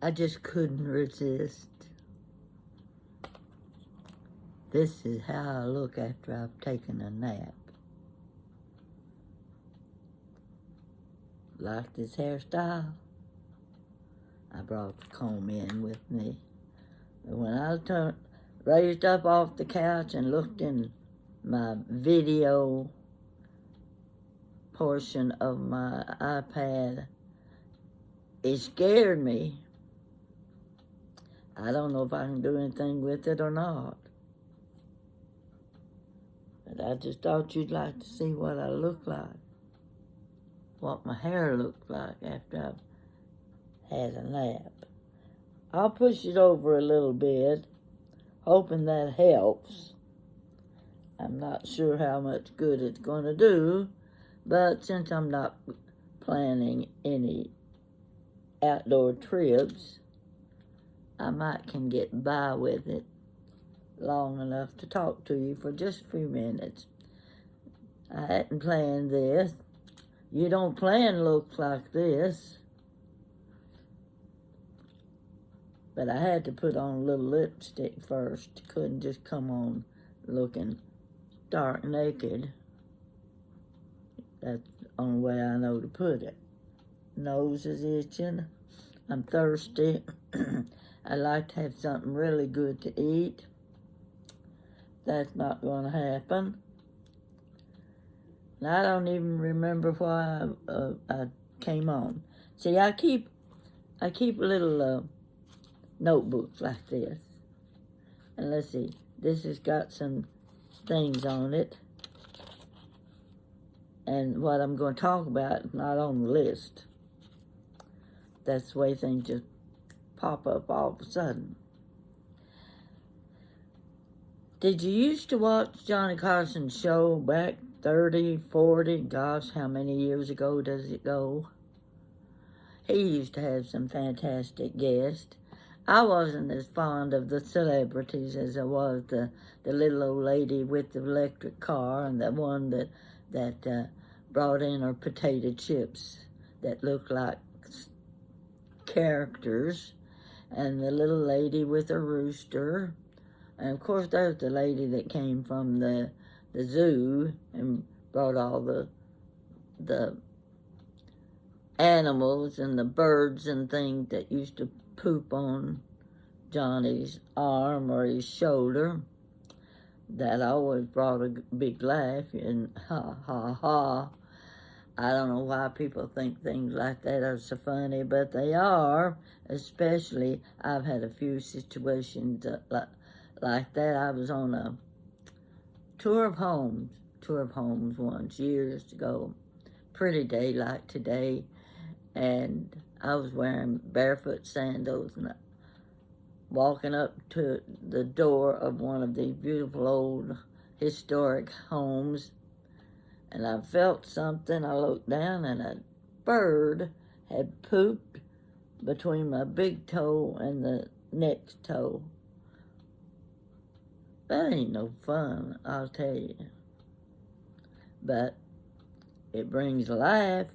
I just couldn't resist. This is how I look after I've taken a nap. Like this hairstyle? I brought the comb in with me. But when I raised up off the couch and looked in my video portion of my iPad, it scared me. I don't know if I can do anything with it or not. But I just thought you'd like to see what I look like. What my hair looked like after I've had a nap. I'll push it over a little bit, hoping that helps. I'm not sure how much good it's going to do, but since I'm not planning any outdoor trips, I might can get by with it long enough to talk to you for just a few minutes. I hadn't planned this. You don't plan looks like this. But I had to put on a little lipstick first. Couldn't just come on looking stark naked. That's the only way I know to put it. Nose is itching. I'm thirsty. I'd like to have something really good to eat. That's not going to happen. And I don't even remember why I came on. See, I keep little notebooks like this. And let's see, this has got some things on it. And what I'm going to talk about is not on the list. That's the way things just pop up all of a sudden. Did you used to watch Johnny Carson's show back 30, 40, gosh, how many years ago does it go? He used to have some fantastic guests. I wasn't as fond of the celebrities as I was the little old lady with the electric car and the one that brought in her potato chips that looked like characters, and the little lady with a rooster. And of course there's the lady that came from the zoo and brought all the animals and the birds and things that used to poop on Johnny's arm or his shoulder. That always brought a big laugh, and ha ha ha. I don't know why people think things like that are so funny, but they are. Especially, I've had a few situations like that. I was on a tour of homes once, years ago. Pretty day like today. And I was wearing barefoot sandals and walking up to the door of one of these beautiful old historic homes. And I felt something. I looked down and a bird had pooped between my big toe and the next toe. That ain't no fun, I'll tell you. But it brings a laugh.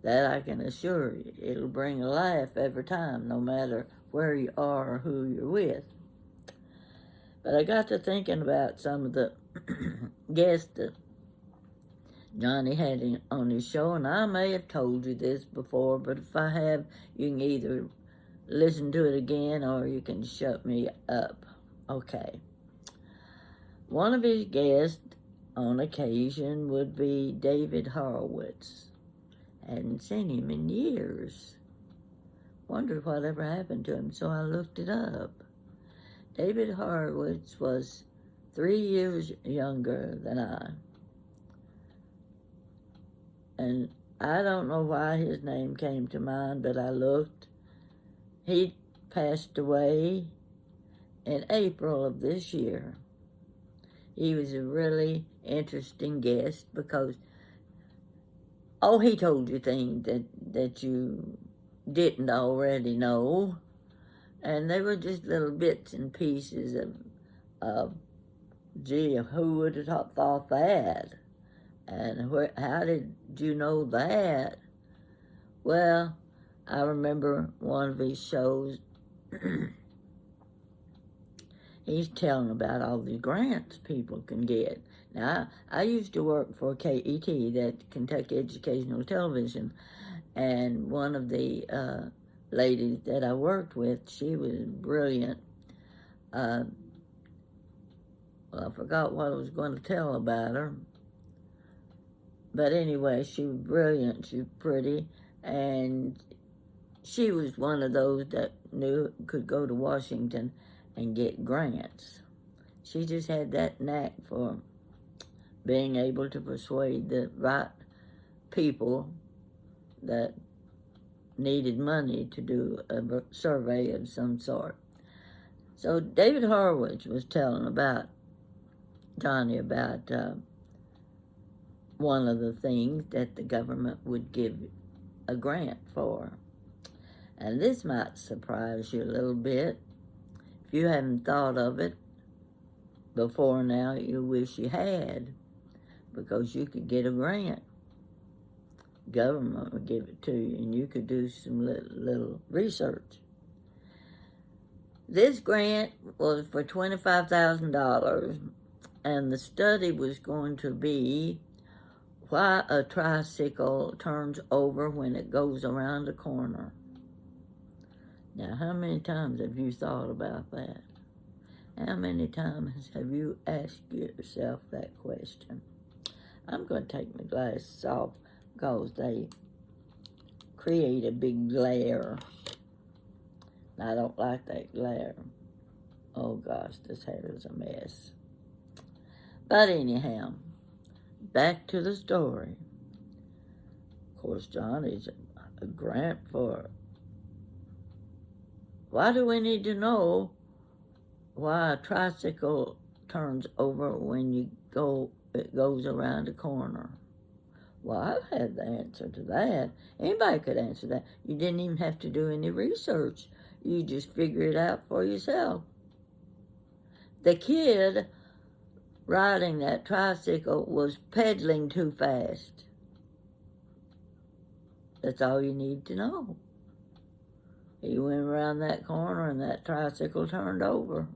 That I can assure you. It'll bring a laugh every time, no matter where you are or who you're with. But I got to thinking about some of the guests that Johnny had on his show, and I may have told you this before, but if I have, you can either listen to it again or you can shut me up. Okay. One of his guests on occasion would be David Horowitz. Hadn't seen him in years. Wondered whatever happened to him, so I looked it up. David Horowitz was 3 years younger than I. And I don't know why his name came to mind, but I looked. He passed away in April of this year. He was a really interesting guest because he told you things that you didn't already know. And they were just little bits and pieces of gee, who would have thought that? And how did you know that? Well, I remember one of his shows, he's telling about all the grants people can get. Now, I used to work for KET, that Kentucky Educational Television, and one of the ladies that I worked with, she was brilliant. Well, I forgot what I was going to tell about her. But anyway, she was brilliant, she was pretty, and she was one of those that knew could go to Washington and get grants. She just had that knack for being able to persuade the right people that needed money to do a survey of some sort. So David Horowitz was telling about Johnny about one of the things that the government would give a grant for. And this might surprise you a little bit. If you haven't thought of it before now, you wish you had, because you could get a grant. Government would give it to you, and you could do some little research. This grant was for $25,000, and the study was going to be why a tricycle turns over when it goes around a corner. Now, how many times have you thought about that? How many times have you asked yourself that question? I'm going to take my glasses off because they create a big glare. I don't like that glare. Oh gosh, this hair is a mess. But anyhow, back to the story. Of course, Johnny's a grant for. Why do we need to know why a tricycle turns over when it goes around a corner? Well, I've had the answer to that. Anybody could answer that. You didn't even have to do any research. You just figure it out for yourself. The kid riding that tricycle was pedaling too fast. That's all you need to know. He went around that corner and that tricycle turned over.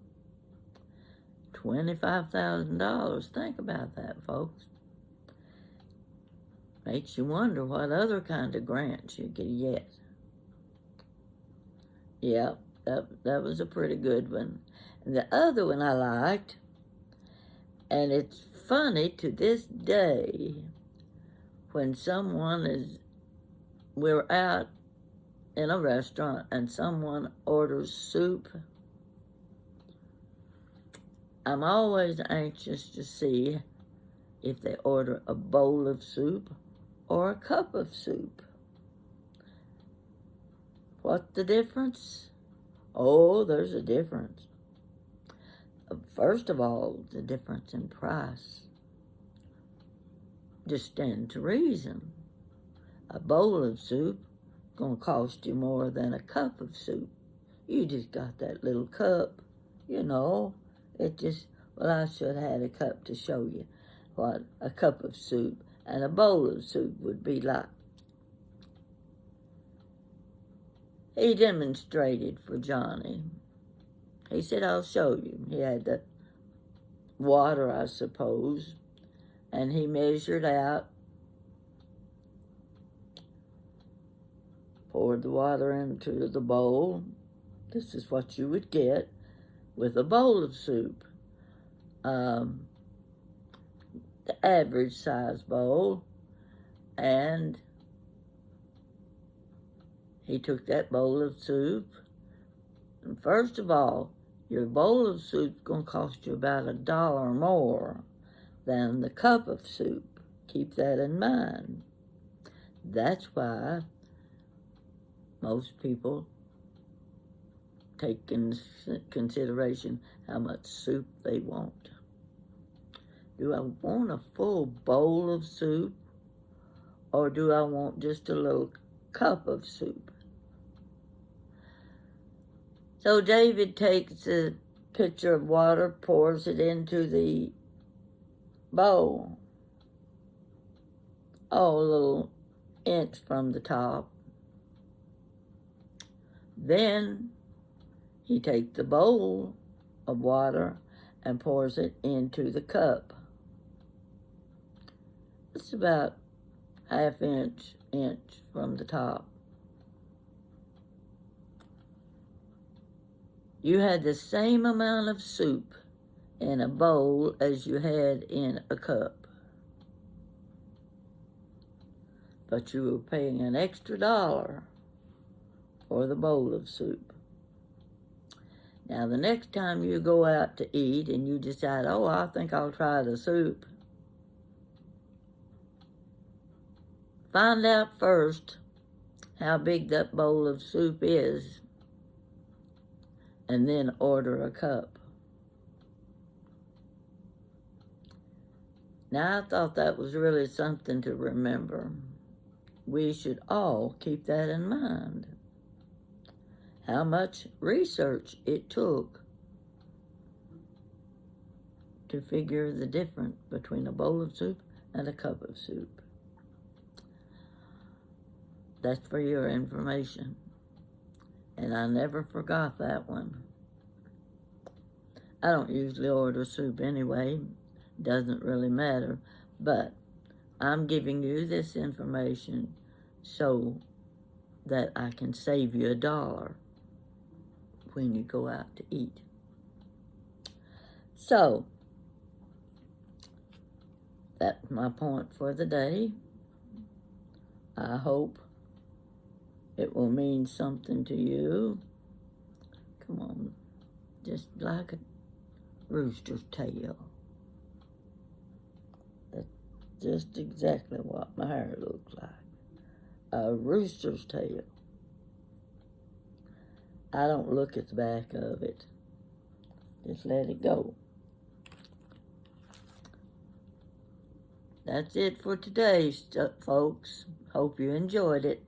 $25,000. Think about that, folks. Makes you wonder what other kind of grants you could get. Yep, that was a pretty good one. And the other one I liked, and it's funny to this day, when we're out in a restaurant and someone orders soup, I'm always anxious to see if they order a bowl of soup or a cup of soup. What's the difference? Oh, there's a difference. First of all, the difference in price just stands to reason. A bowl of soup is going to cost you more than a cup of soup. You just got that little cup, I should have had a cup to show you what a cup of soup and a bowl of soup would be like. He demonstrated for Johnny. He said, I'll show you. He had the water, I suppose, and he measured out, poured the water into the bowl. This is what you would get with a bowl of soup. The average size bowl, and he took that bowl of soup, and first of all, your bowl of soup is going to cost you about $1 more than the cup of soup. Keep that in mind. That's why most people take in consideration how much soup they want. Do I want a full bowl of soup, or do I want just a little cup of soup? So David takes a pitcher of water, pours it into the bowl, a little inch from the top. Then he takes the bowl of water and pours it into the cup. It's about half inch from the top. You had the same amount of soup in a bowl as you had in a cup, but you were paying an extra $1 for the bowl of soup. Now, the next time you go out to eat and you decide, oh, I think I'll try the soup, find out first how big that bowl of soup is, and then order a cup. Now, I thought that was really something to remember. We should all keep that in mind. How much research it took to figure the difference between a bowl of soup and a cup of soup. That's for your information. And I never forgot that one. I don't usually order soup anyway. Doesn't really matter. But I'm giving you this information so that I can save you $1 when you go out to eat. So, that's my point for the day. I hope it will mean something to you. Come on, just like a rooster's tail. That's just exactly what my hair looks like. A rooster's tail. I don't look at the back of it. Just let it go. That's it for today, folks. Hope you enjoyed it.